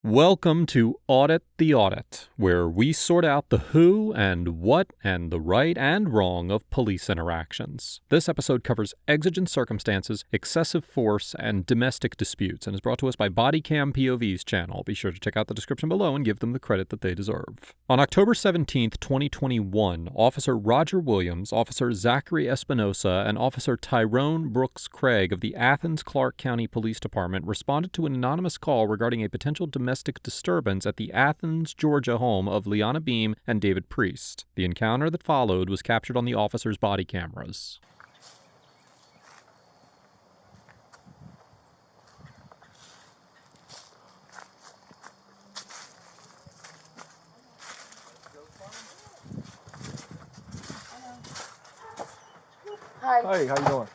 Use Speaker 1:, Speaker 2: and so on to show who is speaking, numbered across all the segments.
Speaker 1: Welcome to Audit the Audit, where we sort out the who and what and the right and wrong of police interactions. This episode covers exigent circumstances, excessive force, and domestic disputes, and is brought to us by Bodycam POV's channel. Be sure to check out the description below and give them the credit that they deserve. On October 17, 2021, Officer Roger Williams, Officer Zachary Espinosa, and Officer Tyrone Brooks Craig of the Athens-Clarke County Police Department responded to an anonymous call regarding a potential domestic disturbance at the Athens, Georgia home of Liana Beam and David Priest. The encounter that followed was captured on the officers' body cameras.
Speaker 2: Hi.
Speaker 3: Hey, how you doing?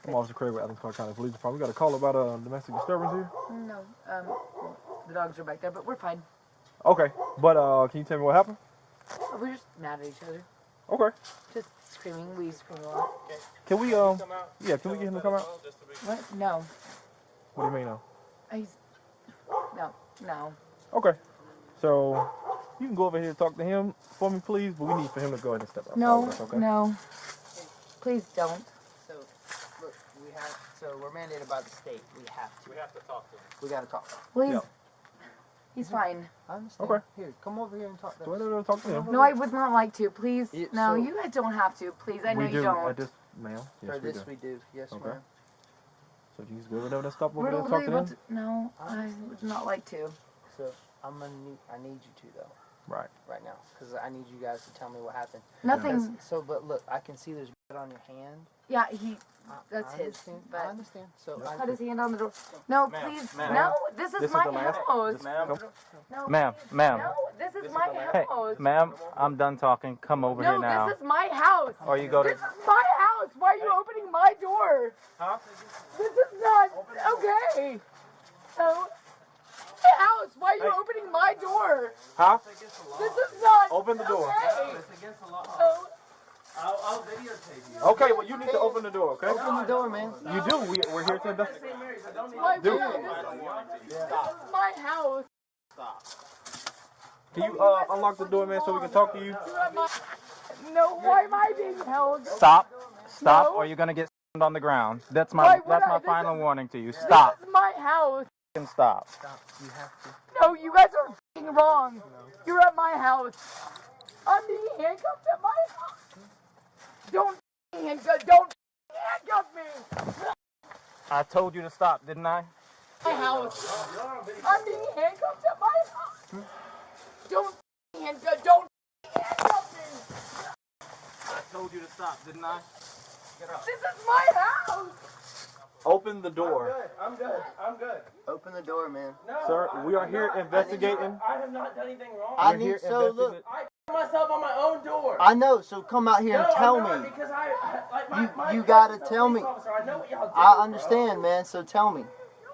Speaker 3: I'm Officer Craig with Athens-Clarke County Police Department. We got a call about a domestic disturbance here?
Speaker 2: No, the dogs are back there, but we're fine.
Speaker 3: Okay, but can you tell me what happened?
Speaker 2: We're just mad at each other.
Speaker 3: Okay.
Speaker 2: Just screaming. We scream a lot.
Speaker 3: Can we, yeah, can we get him to come out?
Speaker 2: What? No.
Speaker 3: What do you mean, no?
Speaker 2: No.
Speaker 3: Okay. So, you can go over here and talk to him for me, please, but we need for him to go ahead and step out.
Speaker 2: No,
Speaker 3: Okay?
Speaker 2: no. Please don't.
Speaker 4: So, look, we're mandated by the state. We have to talk to him. We got to talk.
Speaker 2: Please.
Speaker 3: Yeah.
Speaker 2: He's fine.
Speaker 4: I understand.
Speaker 3: Okay.
Speaker 4: Here, come over here and talk to
Speaker 3: Go
Speaker 4: us.
Speaker 3: ahead and talk to him.
Speaker 2: No, I would not like to. Please. No,
Speaker 4: So-
Speaker 2: you guys don't have to. Please, I know
Speaker 3: We
Speaker 2: you
Speaker 3: do,
Speaker 2: don't.
Speaker 3: at this, ma'am. Yes,
Speaker 4: For
Speaker 3: we
Speaker 4: this
Speaker 3: do.
Speaker 4: we do. Yes,
Speaker 3: Okay.
Speaker 4: ma'am.
Speaker 3: So, you just go over there and stop over
Speaker 2: We're
Speaker 3: there and talk
Speaker 2: literally
Speaker 3: to
Speaker 2: about
Speaker 3: him?
Speaker 2: to. No, I would not like to.
Speaker 4: So, I need you to, though,
Speaker 3: Right.
Speaker 4: right now. Because I need you guys to tell me what happened.
Speaker 2: Nothing.
Speaker 4: So, but look, I can see there's blood on your hand.
Speaker 2: Yeah, that's
Speaker 4: I
Speaker 2: his.
Speaker 4: understand. I
Speaker 2: But
Speaker 4: understand. So,
Speaker 2: cut his hand on the door. No,
Speaker 5: Ma'am,
Speaker 2: please.
Speaker 5: ma'am.
Speaker 2: No, this is my
Speaker 3: the last-
Speaker 2: house.
Speaker 5: Ma'am,
Speaker 2: No,
Speaker 5: ma'am,
Speaker 2: please.
Speaker 5: ma'am.
Speaker 2: No, this is my
Speaker 5: Hey,
Speaker 2: house.
Speaker 5: ma'am, I'm done talking. Come over here
Speaker 2: No,
Speaker 5: now.
Speaker 2: this is my house.
Speaker 5: Or you go to.
Speaker 2: This is my house. Why are you opening my door?
Speaker 5: Huh?
Speaker 2: This is not okay. No. My house. Why are you opening my door?
Speaker 3: Huh?
Speaker 2: This is not
Speaker 3: Open the door.
Speaker 2: okay.
Speaker 5: It's against the law.
Speaker 2: No.
Speaker 5: I'll videotape you.
Speaker 3: Okay, well, you need to open the door, okay?
Speaker 4: open the door, man.
Speaker 3: You do. We're here to investigate.
Speaker 2: Why
Speaker 3: Dude.
Speaker 2: this is my house.
Speaker 3: Can you unlock the door, man, so we can talk to you?
Speaker 2: No, why am I being held?
Speaker 5: Stop. Stop,
Speaker 2: No.
Speaker 5: or you're gonna get slammed on the ground. That's
Speaker 2: Why
Speaker 5: my
Speaker 2: would I? This
Speaker 5: final
Speaker 2: is-
Speaker 5: warning to you. Stop.
Speaker 2: This is my house.
Speaker 5: And stop.
Speaker 4: Stop. You have to.
Speaker 2: No, you guys are f***ing wrong. You're at my house. I'm being handcuffed at my house. Don't handcuff me.
Speaker 5: I told you to stop, didn't I?
Speaker 2: My house. I'm being handcuffed at my house. Don't handcuff me.
Speaker 5: I told you to stop, didn't I?
Speaker 2: This is my house.
Speaker 3: Open the door.
Speaker 6: I'm good.
Speaker 4: Open the door, man.
Speaker 6: No,
Speaker 3: Sir, we are here investigating.
Speaker 6: I have not done anything wrong.
Speaker 4: I
Speaker 3: We're
Speaker 4: need
Speaker 3: here
Speaker 4: so look.
Speaker 3: investigating-
Speaker 6: I myself on my own door.
Speaker 4: I know. So come out here and
Speaker 6: No,
Speaker 4: tell
Speaker 6: I'm not,
Speaker 4: me.
Speaker 6: because my
Speaker 4: You gotta
Speaker 6: cousin's a
Speaker 4: tell
Speaker 6: police
Speaker 4: me.
Speaker 6: officer. I know what y'all did,
Speaker 4: I
Speaker 6: bro.
Speaker 4: understand, man. So tell me.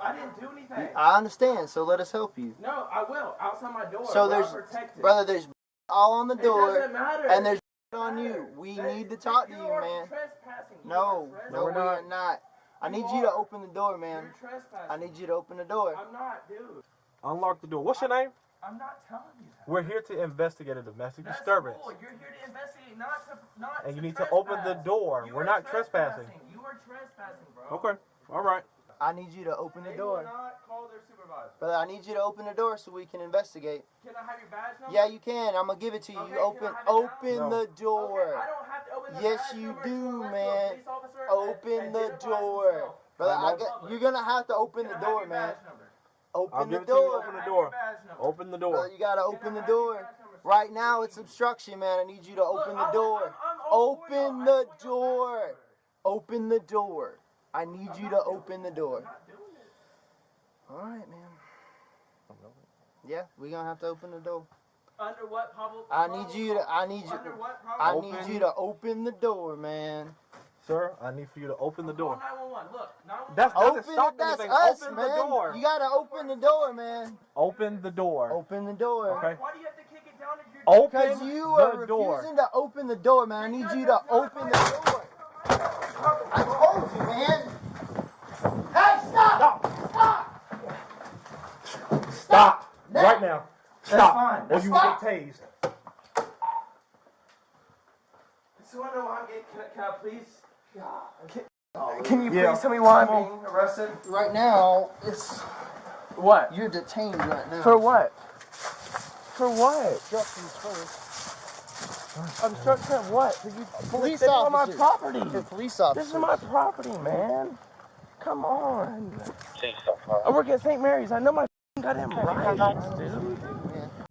Speaker 6: I didn't do anything.
Speaker 4: I understand. So let us help you.
Speaker 6: No, I will. Outside my door.
Speaker 4: So
Speaker 6: where
Speaker 4: there's,
Speaker 6: I'm protected.
Speaker 4: brother, there's all on the
Speaker 6: It
Speaker 4: door,
Speaker 6: doesn't matter.
Speaker 4: and there's on you. We need to talk to you,
Speaker 6: are
Speaker 4: man.
Speaker 6: Trespassing. You
Speaker 4: No,
Speaker 6: are trespassing.
Speaker 4: no, we are not. I need you to open the door,
Speaker 6: You're
Speaker 4: man.
Speaker 6: trespassing.
Speaker 4: I need you to open the door.
Speaker 6: I'm not, dude.
Speaker 3: Unlock the door. What's your name?
Speaker 6: I'm not telling you that.
Speaker 3: We're here to investigate a domestic
Speaker 6: That's
Speaker 3: disturbance.
Speaker 6: cool. You're here to investigate, not
Speaker 3: And you
Speaker 6: to
Speaker 3: need to open the
Speaker 6: trespass.
Speaker 3: door.
Speaker 6: You
Speaker 3: We're
Speaker 6: are
Speaker 3: not trespassing.
Speaker 6: You are trespassing, bro.
Speaker 3: Okay. All right.
Speaker 4: I need you to open the
Speaker 6: They will
Speaker 4: door.
Speaker 6: not call their supervisor.
Speaker 4: Brother, I need you to open the door so we can investigate.
Speaker 6: Can I have your badge number?
Speaker 4: Yeah, you can. I'm gonna give it to you.
Speaker 6: Okay,
Speaker 4: You
Speaker 6: can
Speaker 4: open
Speaker 6: I have it now?
Speaker 4: open the
Speaker 6: Okay,
Speaker 4: door.
Speaker 6: I don't have to open the
Speaker 4: Yes,
Speaker 6: badge
Speaker 4: you
Speaker 6: number
Speaker 4: do,
Speaker 6: unless
Speaker 4: man.
Speaker 6: you're a police officer
Speaker 4: Open
Speaker 6: and
Speaker 4: the
Speaker 6: identifies
Speaker 4: door.
Speaker 6: himself.
Speaker 4: Brother,
Speaker 6: Public.
Speaker 4: you're gonna have to open
Speaker 6: Can
Speaker 4: the
Speaker 6: I have
Speaker 4: door,
Speaker 6: your
Speaker 4: man.
Speaker 6: badge number?
Speaker 3: I'll
Speaker 4: Open
Speaker 3: give
Speaker 4: the
Speaker 3: it to you.
Speaker 4: door.
Speaker 3: Open the
Speaker 6: Can I have
Speaker 3: door.
Speaker 6: your badge number?
Speaker 3: Open the
Speaker 4: Brother,
Speaker 3: door.
Speaker 4: you gotta open
Speaker 6: Can
Speaker 4: the
Speaker 6: I have your
Speaker 4: door.
Speaker 6: badge number?
Speaker 4: Right now, it's obstruction, man. I need you to open the door.
Speaker 6: I'm all for y'all.
Speaker 4: Open
Speaker 6: I
Speaker 4: the
Speaker 6: want your badge
Speaker 4: door.
Speaker 6: number.
Speaker 4: Open the door. I need you to open the door.
Speaker 6: I'm not doing it.
Speaker 4: All right, man. Yeah, we're gonna have to open the door.
Speaker 6: Under what public?
Speaker 4: I need you to open the door, man.
Speaker 3: Sir, I need for you to open the door.
Speaker 6: Call 911. Look, 911.
Speaker 3: That doesn't
Speaker 4: Open
Speaker 3: stop
Speaker 4: it, that's
Speaker 3: anything.
Speaker 4: us,
Speaker 3: Open
Speaker 4: man.
Speaker 3: the door.
Speaker 4: You gotta open the door, man.
Speaker 3: Open the door.
Speaker 4: Open the door.
Speaker 3: Okay.
Speaker 6: Why do you have to kick it down if you're
Speaker 3: Open
Speaker 4: Because you are
Speaker 3: the door.
Speaker 4: refusing to open the door, man. I need you to open the door. I told you, man. Hey, stop! Stop!
Speaker 3: Stop. Right now.
Speaker 6: That's
Speaker 3: Stop.
Speaker 6: fine.
Speaker 3: Or
Speaker 6: That's
Speaker 3: you will
Speaker 6: fine.
Speaker 3: get tased.
Speaker 6: So I know I'm getting. Can I please? Can you
Speaker 3: Yeah.
Speaker 6: please tell me why I'm
Speaker 3: Come on.
Speaker 6: being arrested?
Speaker 4: Right now, it's
Speaker 6: What?
Speaker 4: you're detained right now.
Speaker 6: For what? For what?
Speaker 4: Obstructions first.
Speaker 6: Obstruction of what? Did you
Speaker 4: Police
Speaker 6: this is on my
Speaker 4: officer.
Speaker 6: property.
Speaker 4: For police officers.
Speaker 6: This is my property, man. Come on. I work at St. Mary's. I know my goddamn rights, dude.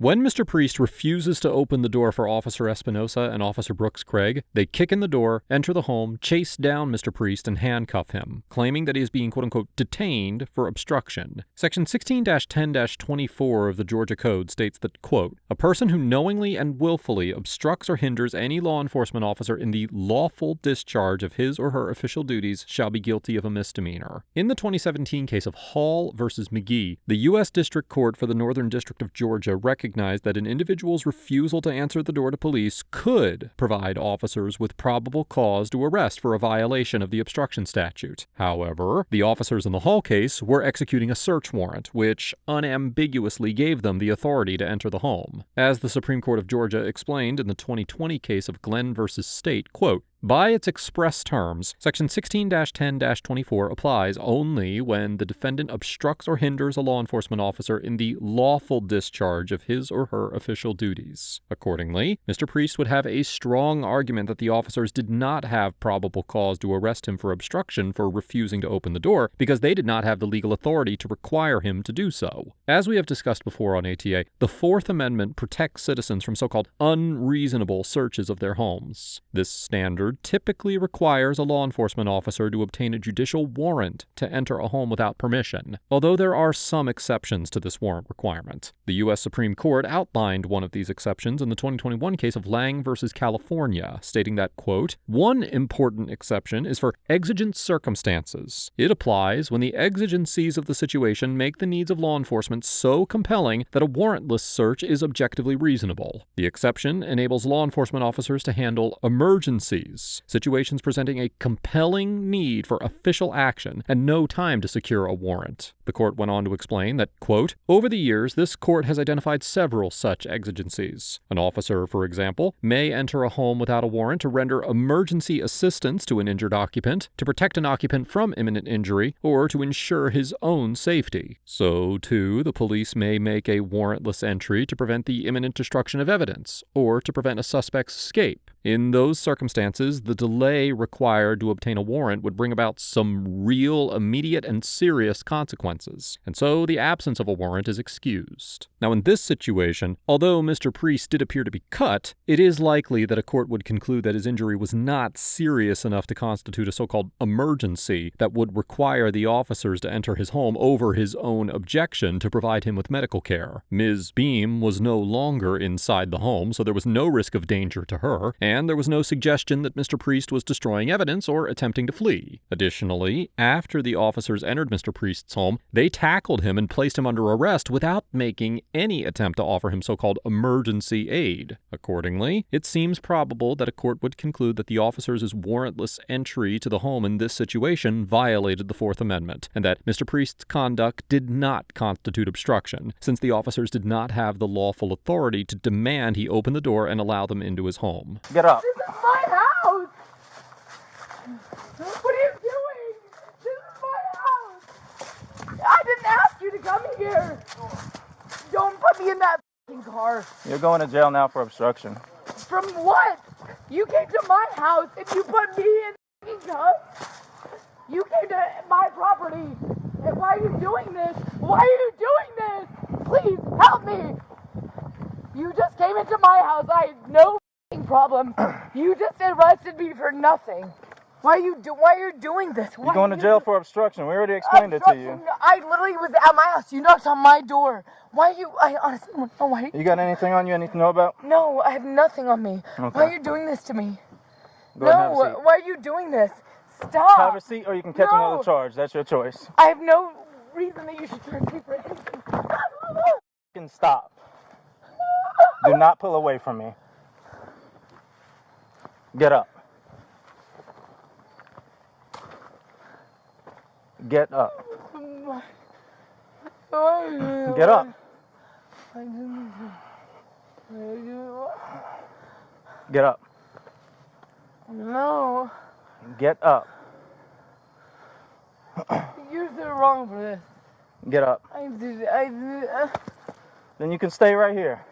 Speaker 1: When Mr. Priest refuses to open the door for Officer Espinosa and Officer Brooks Craig, they kick in the door, enter the home, chase down Mr. Priest, and handcuff him, claiming that he is being quote-unquote detained for obstruction. Section 16-10-24 of the Georgia Code states that, quote, a person who knowingly and willfully obstructs or hinders any law enforcement officer in the lawful discharge of his or her official duties shall be guilty of a misdemeanor. In the 2017 case of Hall versus McGee, the U.S. District Court for the Northern District of Georgia recognized that an individual's refusal to answer the door to police could provide officers with probable cause to arrest for a violation of the obstruction statute. However, the officers in the Hall case were executing a search warrant, which unambiguously gave them the authority to enter the home. As the Supreme Court of Georgia explained in the 2020 case of Glenn versus State, quote, by its express terms, Section 16-10-24 applies only when the defendant obstructs or hinders a law enforcement officer in the lawful discharge of his or her official duties. Accordingly, Mr. Priest would have a strong argument that the officers did not have probable cause to arrest him for obstruction for refusing to open the door because they did not have the legal authority to require him to do so. As we have discussed before on ATA, the Fourth Amendment protects citizens from so-called unreasonable searches of their homes. This standard typically requires a law enforcement officer to obtain a judicial warrant to enter a home without permission, although there are some exceptions to this warrant requirement. The U.S. Supreme Court outlined one of these exceptions in the 2021 case of Lang versus California, stating that, quote, one important exception is for exigent circumstances. It applies when the exigencies of the situation make the needs of law enforcement so compelling that a warrantless search is objectively reasonable. The exception enables law enforcement officers to handle emergencies, situations presenting a compelling need for official action and no time to secure a warrant. The court went on to explain that, quote, over the years, this court has identified several such exigencies. An officer, for example, may enter a home without a warrant to render emergency assistance to an injured occupant, to protect an occupant from imminent injury, or to ensure his own safety. So, too, the police may make a warrantless entry to prevent the imminent destruction of evidence, or to prevent a suspect's escape. In those circumstances, the delay required to obtain a warrant would bring about some real, immediate, and serious consequences, and so the absence of a warrant is excused. Now, in this situation, although Mr. Priest did appear to be cut, it is likely that a court would conclude that his injury was not serious enough to constitute a so-called emergency that would require the officers to enter his home over his own objection to provide him with medical care. Ms. Beam was no longer inside the home, so there was no risk of danger to her, and there was no suggestion that Mr. Priest was destroying evidence or attempting to flee. Additionally, after the officers entered Mr. Priest's home, they tackled him and placed him under arrest without making any attempt to offer him so-called emergency aid. Accordingly, it seems probable that a court would conclude that the officers' warrantless entry to the home in this situation violated the Fourth Amendment, and that Mr. Priest's conduct did not constitute obstruction, since the officers did not have the lawful authority to demand he open the door and allow them into his home.
Speaker 3: Get up.
Speaker 2: This is my house! What are you doing? This is my house! I didn't ask you to come here! Don't put me in that f***ing car!
Speaker 3: You're going to jail now for obstruction.
Speaker 2: From what? You came to my house and you put me in f***ing cuffs? You came to my property! And why are you doing this? Why are you doing this? Please, help me! You just came into my house. I had no f***ing problem. You just arrested me for nothing. Why are you doing this? Why
Speaker 3: You're going to jail for obstruction. We already explained it to you.
Speaker 2: I literally was at my house. You knocked on my door. Why are you? I honestly don't know why.
Speaker 3: You got anything on you I need to know about?
Speaker 2: No, I have nothing on me.
Speaker 3: Okay.
Speaker 2: Why are you doing this to me?
Speaker 3: Go ahead and have a seat.
Speaker 2: Why are you doing this? Stop.
Speaker 3: Have a seat or you can catch
Speaker 2: No.
Speaker 3: another charge. That's your choice.
Speaker 2: I have no reason that you should charge me for anything.
Speaker 3: Fucking stop. Do not pull away from me. Get up. Get up. Get up.
Speaker 2: I didn't.
Speaker 5: Get up.
Speaker 2: No.
Speaker 5: Get up.
Speaker 2: You're so wrong for this.
Speaker 5: Get up.
Speaker 2: I did.
Speaker 5: Then you can stay right here.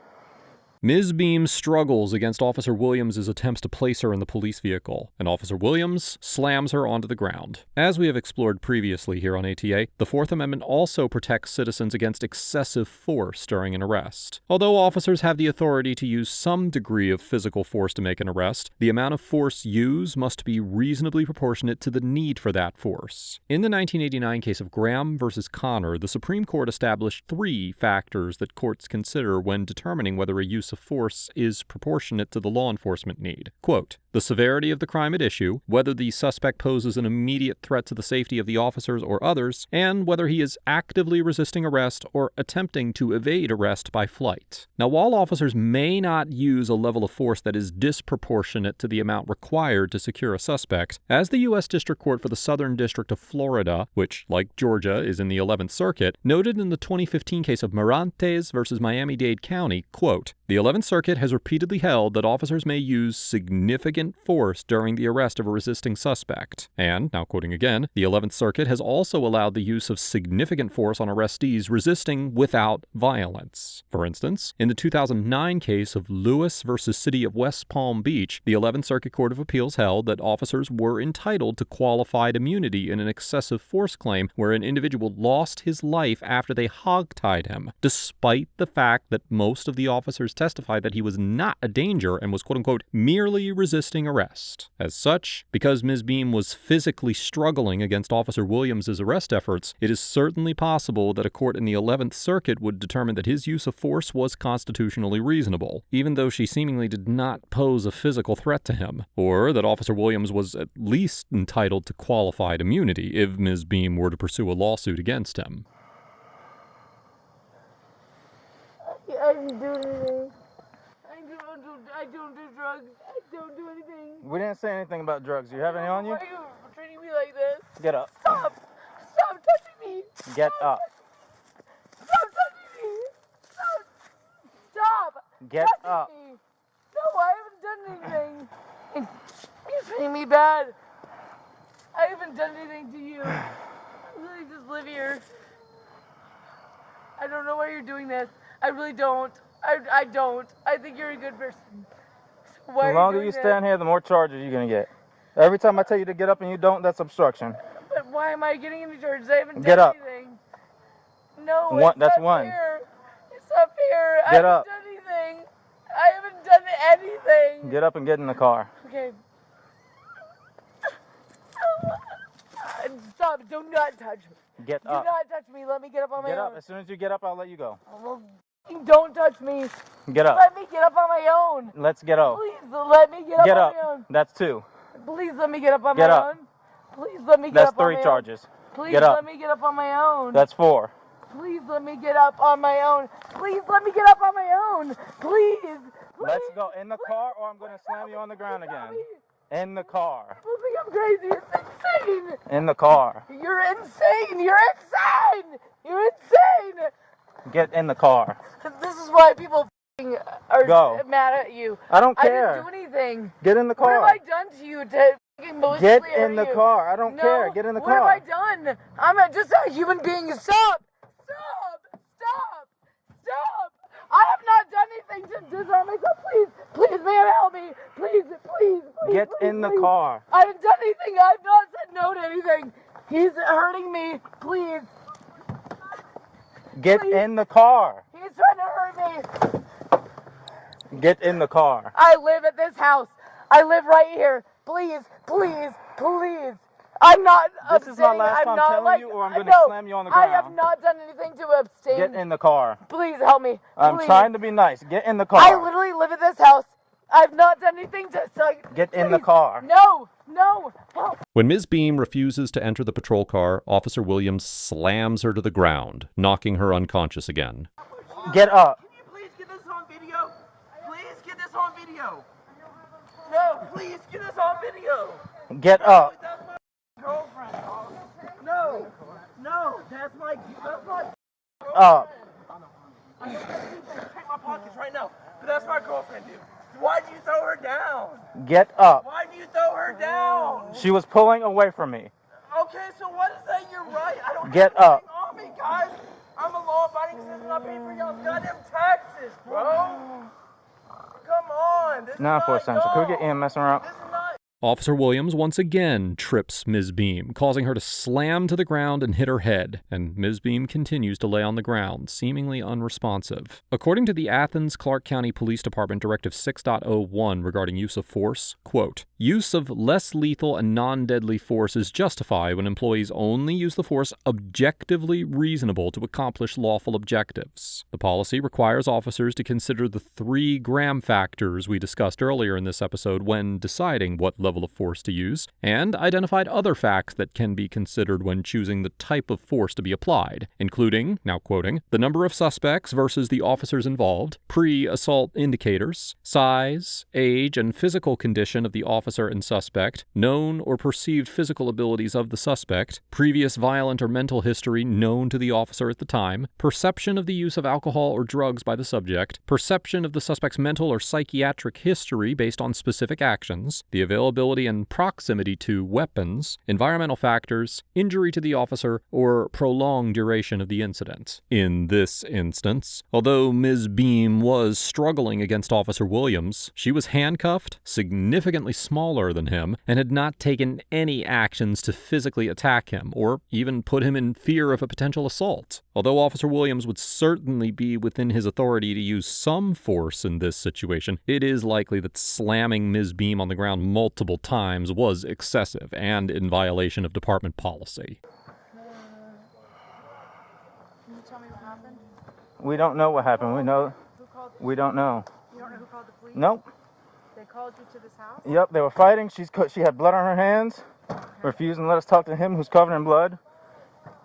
Speaker 1: Ms. Beam struggles against Officer Williams' attempts to place her in the police vehicle, and Officer Williams slams her onto the ground. As we have explored previously here on ATA, the Fourth Amendment also protects citizens against excessive force during an arrest. Although officers have the authority to use some degree of physical force to make an arrest, the amount of force used must be reasonably proportionate to the need for that force. In the 1989 case of Graham versus Connor, the Supreme Court established 3 factors that courts consider when determining whether a use of force is proportionate to the law enforcement need. Quote, the severity of the crime at issue, whether the suspect poses an immediate threat to the safety of the officers or others, and whether he is actively resisting arrest or attempting to evade arrest by flight. Now, while officers may not use a level of force that is disproportionate to the amount required to secure a suspect, as the U.S. District Court for the Southern District of Florida, which, like Georgia, is in the 11th Circuit, noted in the 2015 case of Morantes versus Miami-Dade County, quote, the 11th Circuit has repeatedly held that officers may use significant force during the arrest of a resisting suspect. And, now quoting again, the 11th Circuit has also allowed the use of significant force on arrestees resisting without violence. For instance, in the 2009 case of Lewis versus City of West Palm Beach, the 11th Circuit Court of Appeals held that officers were entitled to qualified immunity in an excessive force claim where an individual lost his life after they hogtied him, despite the fact that most of the officers testified that he was not a danger and was quote-unquote merely resisting arrest. As such, because Ms. Beam was physically struggling against Officer Williams' arrest efforts, it is certainly possible that a court in the 11th Circuit would determine that his use of force was constitutionally reasonable, even though she seemingly did not pose a physical threat to him, or that Officer Williams was at least entitled to qualified immunity if Ms. Beam were to pursue a lawsuit against him.
Speaker 2: I didn't do anything. I don't do drugs. I don't do anything.
Speaker 5: We didn't say anything about drugs. You have any on you?
Speaker 2: Why are you treating me like this?
Speaker 5: Get up.
Speaker 2: Stop! Stop touching me!
Speaker 5: Get up.
Speaker 2: Stop touching me! Stop!
Speaker 5: Get
Speaker 2: touching
Speaker 5: up.
Speaker 2: Me. No, I haven't done anything. You're treating me bad. I haven't done anything to you. I really just live here. I don't know why you're doing this. I really don't. I don't. I think you're a good person. So why
Speaker 5: The longer you stand here, the more charges you're going to get. Every time I tell you to get up and you don't, that's obstruction.
Speaker 2: But why am I getting any charges? I haven't
Speaker 5: Get
Speaker 2: done
Speaker 5: up.
Speaker 2: anything. No,
Speaker 5: That's
Speaker 2: not
Speaker 5: one.
Speaker 2: fair. It's not fair.
Speaker 5: Get
Speaker 2: I
Speaker 5: up.
Speaker 2: haven't done anything. I haven't done anything.
Speaker 5: Get up and get in the car.
Speaker 2: Okay. Stop. Do not touch me.
Speaker 5: Get
Speaker 2: Do
Speaker 5: up.
Speaker 2: not touch me. Let me get up on my
Speaker 5: Get
Speaker 2: own.
Speaker 5: up. As soon as you get up, I'll let you go.
Speaker 2: Well, don't touch me.
Speaker 5: Get up.
Speaker 2: Let me get up on my own.
Speaker 5: Let's get up.
Speaker 2: Please let me get up
Speaker 5: Get
Speaker 2: on
Speaker 5: up.
Speaker 2: my own.
Speaker 5: That's 2.
Speaker 2: Please let me get up on
Speaker 5: Get
Speaker 2: my
Speaker 5: up.
Speaker 2: own. Please let me get
Speaker 5: That's
Speaker 2: up on
Speaker 5: 3
Speaker 2: my
Speaker 5: charges.
Speaker 2: own. Please
Speaker 5: Get up.
Speaker 2: let me get up on my own.
Speaker 5: That's 4.
Speaker 2: Please let me get up on my own. Please let me get up on my own. Please.
Speaker 5: Let's go in the car or I'm going to slam you on the ground again. In the car.
Speaker 2: People think I'm crazy. It's insane.
Speaker 5: In the car.
Speaker 2: You're insane. You're insane. You're insane.
Speaker 5: Get in the car.
Speaker 2: This is why people are
Speaker 5: Go.
Speaker 2: mad at you.
Speaker 5: I don't
Speaker 2: I
Speaker 5: care.
Speaker 2: didn't do anything.
Speaker 5: Get in the
Speaker 2: What have
Speaker 5: car.
Speaker 2: I done to you to emotionally
Speaker 5: Get
Speaker 2: hurt
Speaker 5: in the
Speaker 2: you?
Speaker 5: car. I don't
Speaker 2: No,
Speaker 5: care. Get in the
Speaker 2: what have
Speaker 5: car.
Speaker 2: I done? I'm just a human being. Stop! Stop! Stop! Stop! I have not done anything to disarm myself. Please, please, man, help me. Please, please, please.
Speaker 5: Get
Speaker 2: please,
Speaker 5: in the
Speaker 2: please.
Speaker 5: car.
Speaker 2: I haven't done anything. I've not said no to anything. He's hurting me. Please.
Speaker 5: Get
Speaker 2: Please.
Speaker 5: in the car.
Speaker 2: He's trying to hurt me.
Speaker 5: Get in the car.
Speaker 2: I live at this house. I live right here. Please, please, please. I'm not
Speaker 5: This is my
Speaker 2: abstaining.
Speaker 5: last
Speaker 2: I'm
Speaker 5: time
Speaker 2: not
Speaker 5: telling
Speaker 2: like,
Speaker 5: you or I'm going to
Speaker 2: no,
Speaker 5: slam you on the
Speaker 2: I
Speaker 5: ground.
Speaker 2: have not done anything to abstain.
Speaker 5: Get in the car.
Speaker 2: Please help me.
Speaker 5: I'm
Speaker 2: Please.
Speaker 5: trying to be nice. Get in the car.
Speaker 2: I literally live at this house. I've not done anything to
Speaker 5: Get in the
Speaker 2: please.
Speaker 5: car.
Speaker 2: No, no, help.
Speaker 1: When Ms. Beam refuses to enter the patrol car, Officer Williams slams her to the ground, knocking her unconscious again.
Speaker 5: Get up.
Speaker 6: Can you please get this on video? Please get this on video. No, please get this on video.
Speaker 5: Get up.
Speaker 6: That's my girlfriend. No, no, that's my
Speaker 5: Up.
Speaker 6: I don't have to do pockets right now. But that's my girlfriend, dude. Why'd you throw her down?
Speaker 5: Get up.
Speaker 6: Why'd you throw her down?
Speaker 5: She was pulling away from me.
Speaker 6: Okay, so what is that? You're right. I don't
Speaker 5: Get
Speaker 6: have
Speaker 5: up.
Speaker 6: anything on me, guys. I'm a law-abiding citizen. I pay for y'all's goddamn taxes, bro. Come on. This is
Speaker 5: Now for
Speaker 6: not
Speaker 5: essential. Can we get
Speaker 6: y'all.
Speaker 5: EMS around?
Speaker 6: This is not.
Speaker 1: Officer Williams once again trips Ms. Beam, causing her to slam to the ground and hit her head, and Ms. Beam continues to lay on the ground, seemingly unresponsive. According to the Athens-Clarke County Police Department Directive 6.01 regarding use of force, quote, use of less lethal and non-deadly force is justified when employees only use the force objectively reasonable to accomplish lawful objectives. The policy requires officers to consider the 3 Graham factors we discussed earlier in this episode when deciding what level of force to use, and identified other facts that can be considered when choosing the type of force to be applied, including, now quoting, the number of suspects versus the officers involved, pre-assault indicators, size, age, and physical condition of the officer and suspect, known or perceived physical abilities of the suspect, previous violent or mental history known to the officer at the time, perception of the use of alcohol or drugs by the subject, perception of the suspect's mental or psychiatric history based on specific actions, the availability and proximity to weapons, environmental factors, injury to the officer, or prolonged duration of the incident. In this instance, although Ms. Beam was struggling against Officer Williams, she was handcuffed, significantly smaller than him, and had not taken any actions to physically attack him, or even put him in fear of a potential assault. Although Officer Williams would certainly be within his authority to use some force in this situation, it is likely that slamming Ms. Beam on the ground multiple times was excessive and in violation of department policy.
Speaker 2: Can you tell me what happened?
Speaker 5: We don't know what happened. We know.
Speaker 2: Who called?
Speaker 5: We don't know.
Speaker 2: You don't know who called the police?
Speaker 5: Nope.
Speaker 2: They called you to this house?
Speaker 5: Yep, they were fighting. She had blood on her hands, refusing to let us talk to him who's covered in blood.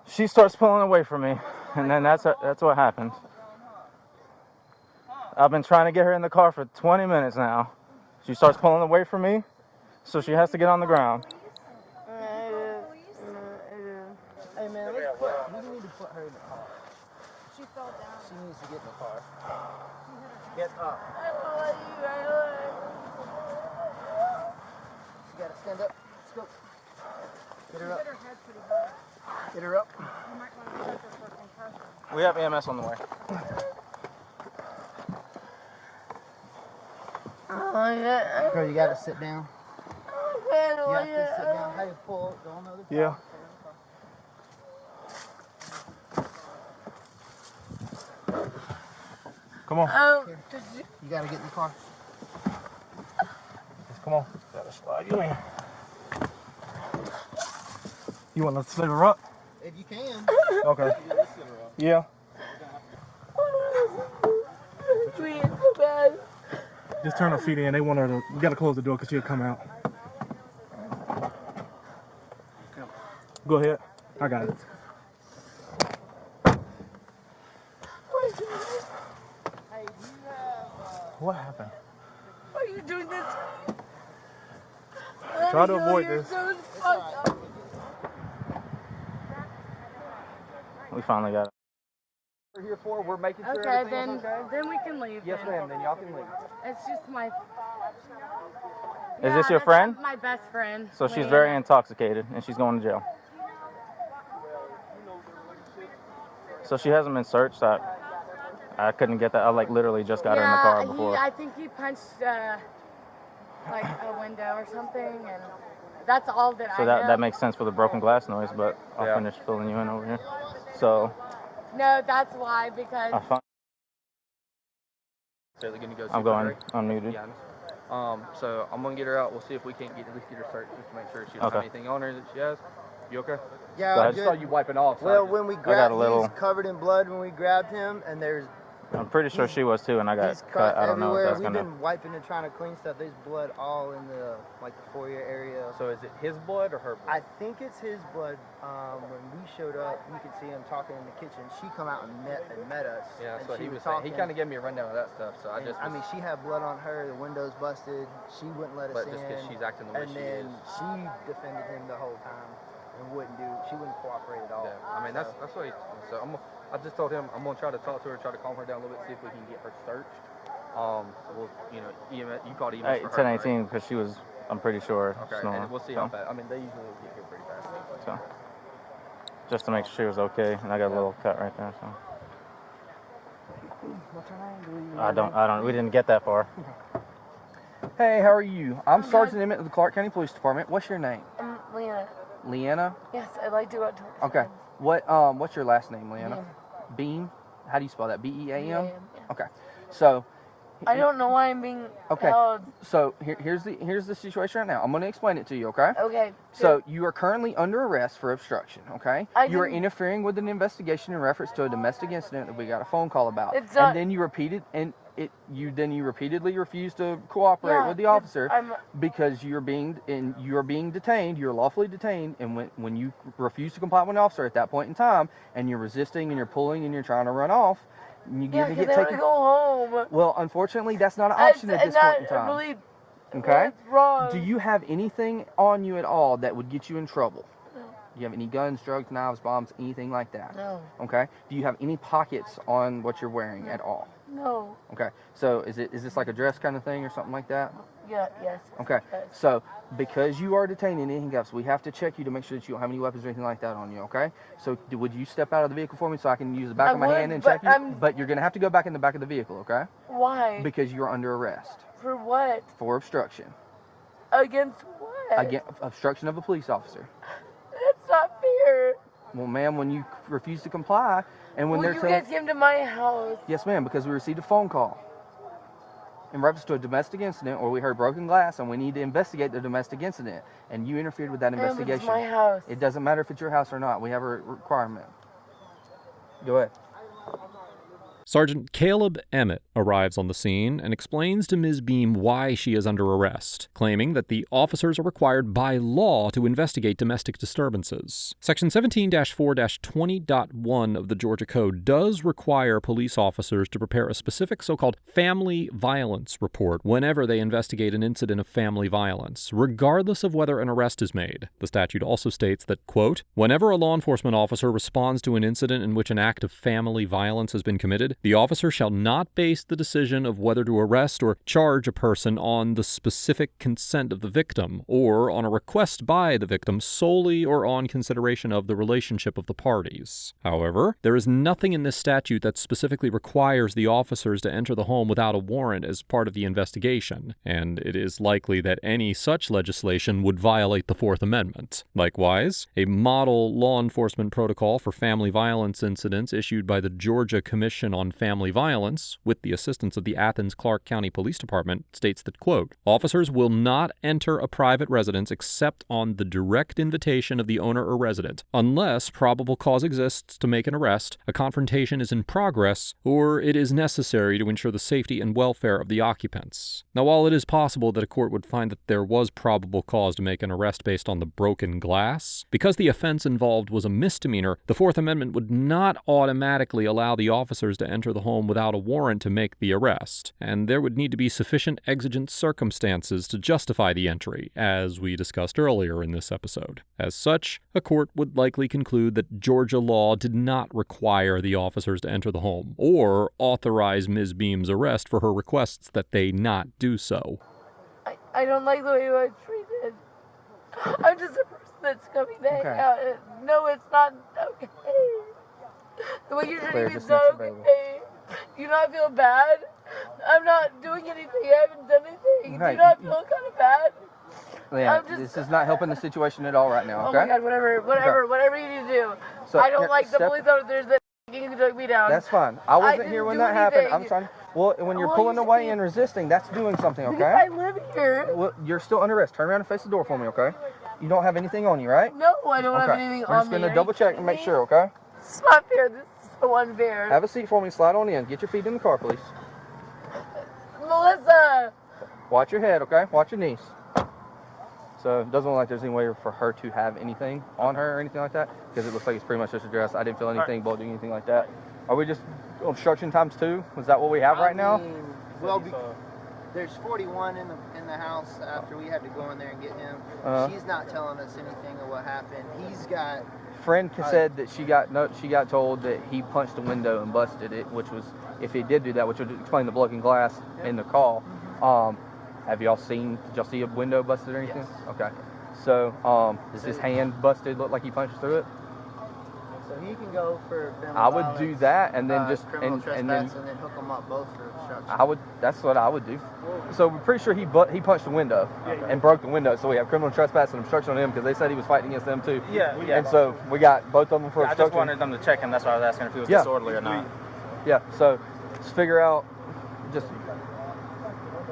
Speaker 5: She starts pulling away from me, and then that's what happened. I've been trying to get her in the car for 20 minutes now. She starts pulling away from me, so she has to get on the ground.
Speaker 4: Hey man, we need to put her in the car.
Speaker 2: She fell down.
Speaker 4: She needs to get in the car. Get up. You gotta stand up. Let's go. Get her up.
Speaker 2: Hit her head pretty hard.
Speaker 4: Get her up.
Speaker 2: You might want to check her for concussion.
Speaker 5: We have EMS on the way.
Speaker 4: Girl, you gotta sit down. You have to sit down. How you pull? Don't know the
Speaker 3: Yeah. Come on.
Speaker 4: You gotta get in the car.
Speaker 3: Come on. Gotta slide you in. You want to slip her up?
Speaker 4: If you can.
Speaker 3: Okay. Yeah. Just turn her feet in. They want her to. You gotta close the door because she'll come out. Go ahead. I got it.
Speaker 4: Hey, do you have
Speaker 3: What happened?
Speaker 2: Why are you doing this?
Speaker 3: Try to avoid this.
Speaker 5: We finally got it.
Speaker 4: we're here for? We're making sure
Speaker 2: Okay,
Speaker 4: everything's
Speaker 2: then
Speaker 4: okay?
Speaker 2: then we can leave.
Speaker 4: Yes,
Speaker 2: then.
Speaker 4: ma'am. Then y'all can leave.
Speaker 2: It's just my.
Speaker 5: Is this your
Speaker 2: that's
Speaker 5: friend?
Speaker 2: My best friend.
Speaker 5: So she's
Speaker 2: Lena.
Speaker 5: very intoxicated, and she's going to jail. So she hasn't been searched. I couldn't get that. I literally just got her in the car before.
Speaker 2: I think he punched like a window or something, and that's all that
Speaker 5: So
Speaker 2: I know.
Speaker 5: that makes sense for the broken glass noise, but I'll finish filling you in over here. So
Speaker 2: No, that's why, because
Speaker 7: So they're gonna go.
Speaker 5: I'm going unmuted.
Speaker 7: Yeah. So I'm gonna get her out. We'll see if we can't at least get her searched just to make sure she doesn't have anything on her that she has. You okay?
Speaker 4: Yeah,
Speaker 5: Go
Speaker 7: I
Speaker 5: ahead.
Speaker 7: just saw you wiping off. So
Speaker 4: Well, when we
Speaker 5: got
Speaker 4: grabbed,
Speaker 5: a little-
Speaker 4: he's covered in blood when we grabbed him, and there's
Speaker 5: I'm pretty sure she was too, and I got
Speaker 4: he's
Speaker 5: cut. I don't know if
Speaker 4: everywhere.
Speaker 5: that's
Speaker 4: We've
Speaker 5: gonna.
Speaker 4: been wiping and trying to clean stuff. There's blood all in the the foyer area.
Speaker 7: So is it his blood or her blood?
Speaker 4: I think it's his blood. When we showed up, you could see him talking in the kitchen. She come out and met us.
Speaker 7: Yeah, that's
Speaker 4: and
Speaker 7: what
Speaker 4: she
Speaker 7: he was
Speaker 4: talking.
Speaker 7: saying. He kind of gave me a rundown of that stuff. So
Speaker 4: And, I mean, she had blood on her. The windows busted. She wouldn't let us
Speaker 7: but
Speaker 4: in.
Speaker 7: just because she's acting the way
Speaker 4: and
Speaker 7: she
Speaker 4: then
Speaker 7: is.
Speaker 4: she defended him the whole time and she wouldn't cooperate at all.
Speaker 7: Yeah. I mean, that's what he. So I just told him I'm gonna try to talk to her, try to calm her down a little bit, see if we can get her searched. We'll, you know, EMS, you called EMS for her,
Speaker 5: 1018
Speaker 7: right?
Speaker 5: because she was, I'm pretty sure,
Speaker 7: Okay,
Speaker 5: snoring.
Speaker 7: and we'll see how fast. I mean, they usually get here pretty fast.
Speaker 5: So, just to make sure she was okay, and I got a little cut right there. So.
Speaker 6: What's her name?
Speaker 5: I don't. We didn't get that far.
Speaker 6: Hey, how are you? I'm Sergeant Emmett of the Clark County Police Department. What's your name?
Speaker 2: Leanna.
Speaker 6: Leanna?
Speaker 2: Yes, I'd like to go out to work.
Speaker 6: Okay. What's your last name, Leanna? Beam. How do you spell that? B-E-A-M?
Speaker 2: Yeah.
Speaker 6: Okay. So.
Speaker 2: I don't know why I'm being held.
Speaker 6: So here's the situation right now. I'm going to explain it to you, okay?
Speaker 2: Okay.
Speaker 6: So you are currently under arrest for obstruction, okay? You are interfering with an investigation in reference to a domestic incident that we got a phone call about.
Speaker 2: It's not,
Speaker 6: and then you repeatedly refuse to cooperate with the officer because you're being detained. You're lawfully detained, and when you refuse to comply with an officer at that point in time, and you're resisting and you're pulling and you're trying to run off, you get
Speaker 2: taken. I want to go home.
Speaker 6: Well, unfortunately, that's not an option at this point in time.
Speaker 2: Really,
Speaker 6: okay?
Speaker 2: What's wrong?
Speaker 6: Do you have anything on you at all that would get you in trouble? No. Do you have any guns, drugs, knives, bombs, anything like that?
Speaker 2: No.
Speaker 6: Okay. Do you have any pockets on what you're wearing at all?
Speaker 2: No.
Speaker 6: Okay. So is this like a dress kind of thing or something like that?
Speaker 2: Yeah. Yes.
Speaker 6: Okay.
Speaker 2: Yes.
Speaker 6: So because you are detained in handcuffs, we have to check you to make sure that you don't have any weapons or anything like that on you. Okay. So would you step out of the vehicle for me so I can use the back of my hand and check you? But you're gonna have to go back in the back of the vehicle. Okay.
Speaker 2: Why?
Speaker 6: Because you're under arrest.
Speaker 2: For what?
Speaker 6: For obstruction.
Speaker 2: Against what?
Speaker 6: Against obstruction of a police officer.
Speaker 2: That's not fair.
Speaker 6: Well, ma'am, when you refuse to comply, and when they're
Speaker 2: you guys came to my house.
Speaker 6: Yes, ma'am, because we received a phone call in reference to a domestic incident, or we heard broken glass, and we need to investigate the domestic incident, and you interfered with that investigation.
Speaker 2: It's my house.
Speaker 6: It doesn't matter if it's your house or not. We have a requirement. Go ahead.
Speaker 1: Sergeant Caleb Emmett arrives on the scene and explains to Ms. Beam why she is under arrest, claiming that the officers are required by law to investigate domestic disturbances. Section 17-4-20.1 of the Georgia Code does require police officers to prepare a specific so-called family violence report whenever they investigate an incident of family violence, regardless of whether an arrest is made. The statute also states that, quote, whenever a law enforcement officer responds to an incident in which an act of family violence has been committed, the officer shall not base the decision of whether to arrest or charge a person on the specific consent of the victim or on a request by the victim solely or on consideration of the relationship of the parties. However, there is nothing in this statute that specifically requires the officers to enter the home without a warrant as part of the investigation, and it is likely that any such legislation would violate the Fourth Amendment. Likewise, a model law enforcement protocol for family violence incidents issued by the Georgia Commission on Family Violence, with the assistance of the Athens-Clarke County Police Department, states that, quote, officers will not enter a private residence except on the direct invitation of the owner or resident, unless probable cause exists to make an arrest, a confrontation is in progress, or it is necessary to ensure the safety and welfare of the occupants. Now, while it is possible that a court would find that there was probable cause to make an arrest based on the broken glass, because the offense involved was a misdemeanor, the Fourth Amendment would not automatically allow the officers to enter the home without a warrant to make the arrest, and there would need to be sufficient exigent circumstances to justify the entry, as we discussed earlier in this episode. As such, a court would likely conclude that Georgia law did not require the officers to enter the home, or authorize Ms. Beam's arrest for her requests that they not do so.
Speaker 2: I don't like the way you are treated. I'm just a person that's coming to hang out. No, it's not okay. The way you're treating me is not okay. Do you not feel bad? I'm not doing anything. I haven't done anything. Do you not feel kind of bad?
Speaker 6: Yeah, this is not helping the situation at all right now, okay?
Speaker 2: Oh my God, whatever you need to do.
Speaker 6: So,
Speaker 2: I don't like the police officers that took me down.
Speaker 6: That's fine. I wasn't here when that happened. I'm trying. Well, when you're pulling away and resisting, that's doing something, okay?
Speaker 2: Because I live here.
Speaker 6: Well, you're still under arrest. Turn around and face the door for me, okay? You don't have anything on you, right?
Speaker 2: No, I don't have anything on me.
Speaker 6: We're just going to double check and make sure, okay?
Speaker 2: It's not fair. This is so unfair.
Speaker 6: Have a seat for me. Slide on in. Get your feet in the car, please.
Speaker 2: Melissa!
Speaker 6: Watch your head, okay? Watch your knees. So it doesn't look like there's any way for her to have anything on her or anything like that, because it looks like it's pretty much just a dress. I didn't feel anything bulging, anything like that. Are we just obstruction times 2? Is that what we have right now?
Speaker 4: Well, there's 41 in the house after we had to go in there and get him. She's not telling us anything of what happened. He's got
Speaker 6: friend said that she got told that he punched a window and busted it, which was, if he did do that, which would explain the broken glass in the call. Did y'all see a window busted or anything?
Speaker 4: Yes.
Speaker 6: Okay. So, is his hand busted? Look like he punched through it?
Speaker 4: So he can go for
Speaker 6: I would do that, and then just
Speaker 4: criminal
Speaker 6: and
Speaker 4: trespass,
Speaker 6: then
Speaker 4: and then hook them up both for obstruction.
Speaker 6: That's what I would do. So we're pretty sure he punched the window and broke the window. So we have criminal trespass and obstruction on him because they said he was fighting against them too.
Speaker 5: Yeah.
Speaker 6: And so we got both of them for
Speaker 5: I
Speaker 6: obstruction.
Speaker 5: just wanted them to check him. That's why I was asking if he was disorderly or not.
Speaker 6: Yeah. So let's figure out just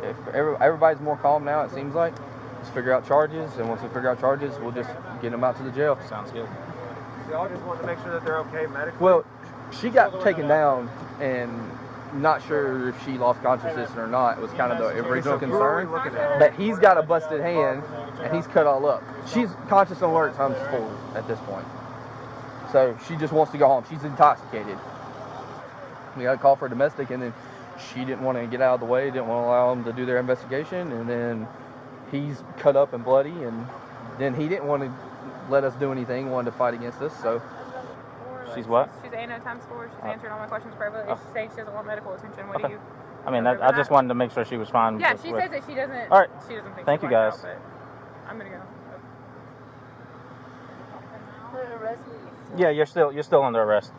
Speaker 6: if everybody's more calm now. It seems like let's figure out charges, and once we figure out charges, we'll just get them out to the jail.
Speaker 5: Sounds good.
Speaker 3: Y'all just want to make sure that they're okay medically.
Speaker 6: Well, she got taken down, and not sure if she lost consciousness or not. It was kind of the original concern. But he's got a busted hand, and he's cut all up. She's conscious and alert times 4 at this point. So she just wants to go home. She's intoxicated. We got a call for domestic, and then she didn't want to get out of the way, didn't want to allow them to do their investigation, and then he's cut up and bloody, and then he didn't want to let us do anything, wanted to fight against us, so.
Speaker 5: She's what?
Speaker 8: She's A&O times 4. She's answering all my questions privately. She says she doesn't want medical attention. What do you?
Speaker 5: I mean, I just wanted to make sure she was fine.
Speaker 8: Yeah, she says that she doesn't.
Speaker 5: All right.
Speaker 8: She doesn't think.
Speaker 5: Thank you, guys.
Speaker 8: Out, but I'm gonna go.
Speaker 5: Yeah, you're still under arrest.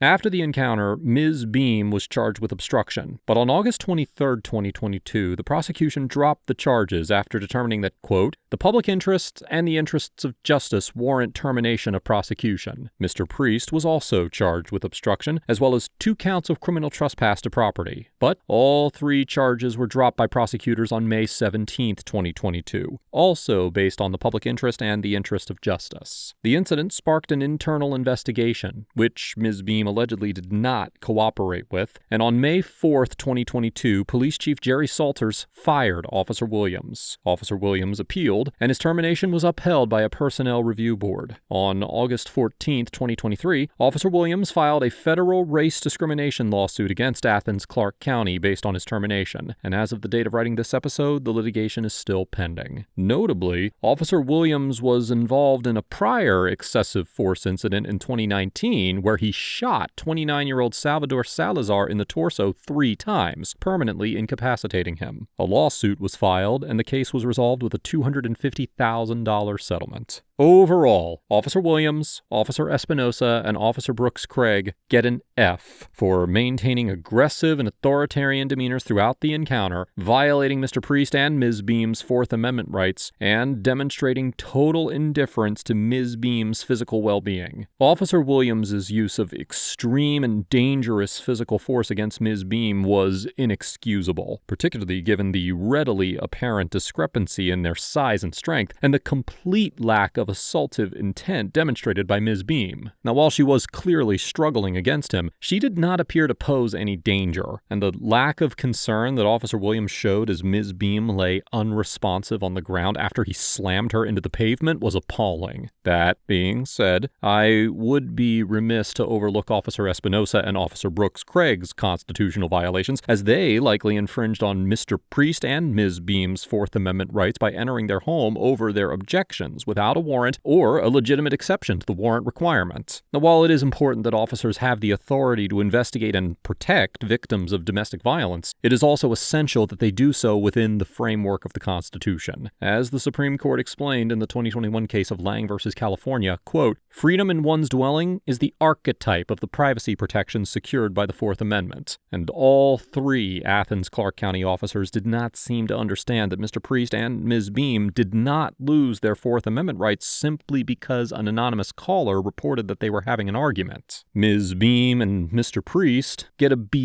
Speaker 1: After the encounter, Ms. Beam was charged with obstruction, but on August 23, 2022, the prosecution dropped the charges after determining that, quote, the public interests and the interests of justice warrant termination of prosecution. Mr. Priest was also charged with obstruction, as well as 2 counts of criminal trespass to property. But all 3 charges were dropped by prosecutors on May 17, 2022, also based on the public interest and the interest of justice. The incident sparked an internal investigation, which Ms. Beam allegedly did not cooperate with, and on May 4th, 2022, Police Chief Jerry Salters fired Officer Williams. Officer Williams appealed, and his termination was upheld by a personnel review board. On August 14th, 2023, Officer Williams filed a federal race discrimination lawsuit against Athens Clarke County based on his termination, and as of the date of writing this episode, the litigation is still pending. Notably, Officer Williams was involved in a prior excessive force incident in 2019 where he shot 29-year-old Salvador Salazar in the torso 3 times, permanently incapacitating him. A lawsuit was filed, and the case was resolved with a $250,000 settlement. Overall, Officer Williams, Officer Espinosa, and Officer Brooks Craig get an F for maintaining aggressive and authoritarian demeanors throughout the encounter, violating Mr. Priest and Ms. Beam's Fourth Amendment rights, and demonstrating total indifference to Ms. Beam's physical well-being. Officer Williams' use of extreme and dangerous physical force against Ms. Beam was inexcusable, particularly given the readily apparent discrepancy in their size and strength, and the complete lack of assaultive intent demonstrated by Ms. Beam. Now, while she was clearly struggling against him, she did not appear to pose any danger, and the lack of concern that Officer Williams showed as Ms. Beam lay unresponsive on the ground after he slammed her into the pavement was appalling. That being said, I would be remiss to overlook Officer Espinosa and Officer Brooks Craig's constitutional violations, as they likely infringed on Mr. Priest and Ms. Beam's Fourth Amendment rights by entering their home over their objections without a warrant or a legitimate exception to the warrant requirement. Now, while it is important that officers have the authority to investigate and protect victims of domestic violence, it is also essential that they do so within the framework of the Constitution. As the Supreme Court explained in the 2021 case of Lang v. California, quote, freedom in one's dwelling is the archetype of the privacy protections secured by the Fourth Amendment. And all 3 Athens Clarke County officers did not seem to understand that Mr. Priest and Ms. Beam did not lose their Fourth Amendment rights simply because an anonymous caller reported that they were having an argument. Ms. Beam and Mr. Priest get a B-,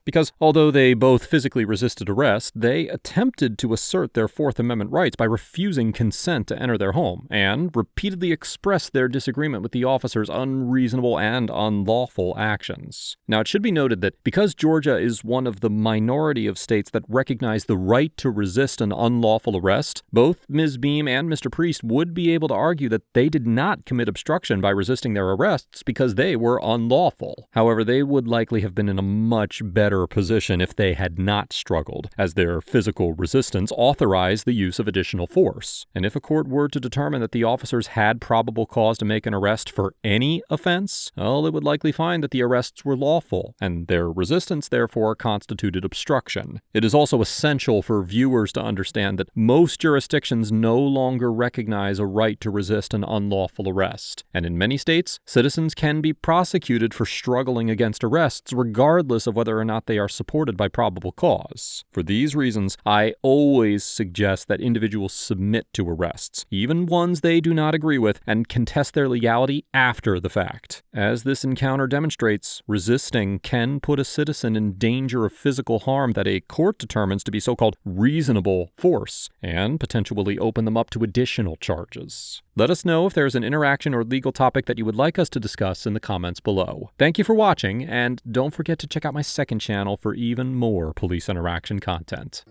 Speaker 1: because although they both physically resisted arrest, they attempted to assert their Fourth Amendment rights by refusing consent to enter their home, and repeatedly expressed their disagreement with the officers' unreasonable and unlawful actions. Now, it should be noted that because Georgia is one of the minority of states that recognize the right to resist an unlawful arrest, both Ms. Beam and Mr. Priest would be able to argue that they did not commit obstruction by resisting their arrests because they were unlawful. However, they would likely have been in a much better position if they had not struggled, as their physical resistance authorized the use of additional force. And if a court were to determine that the officers had probable cause to make an arrest for any offense, well, it would likely find that the arrests were lawful, and their resistance therefore constituted obstruction. It is also essential for viewers to understand that most jurisdictions no longer recognize a right to resist an unlawful arrest, and in many states, citizens can be prosecuted for struggling against arrests regardless of whether or not they are supported by probable cause. For these reasons, I always suggest that individuals submit to arrests, even ones they do not agree with, and contest their legality after the fact. As this encounter demonstrates, resisting can put a citizen in danger of physical harm that a court determines to be so-called reasonable force, and potentially open them up to additional charges. Let us know if there is an interaction or legal topic that you would like us to discuss in the comments below. Thank you for watching, and don't forget to check out my second channel for even more police interaction content.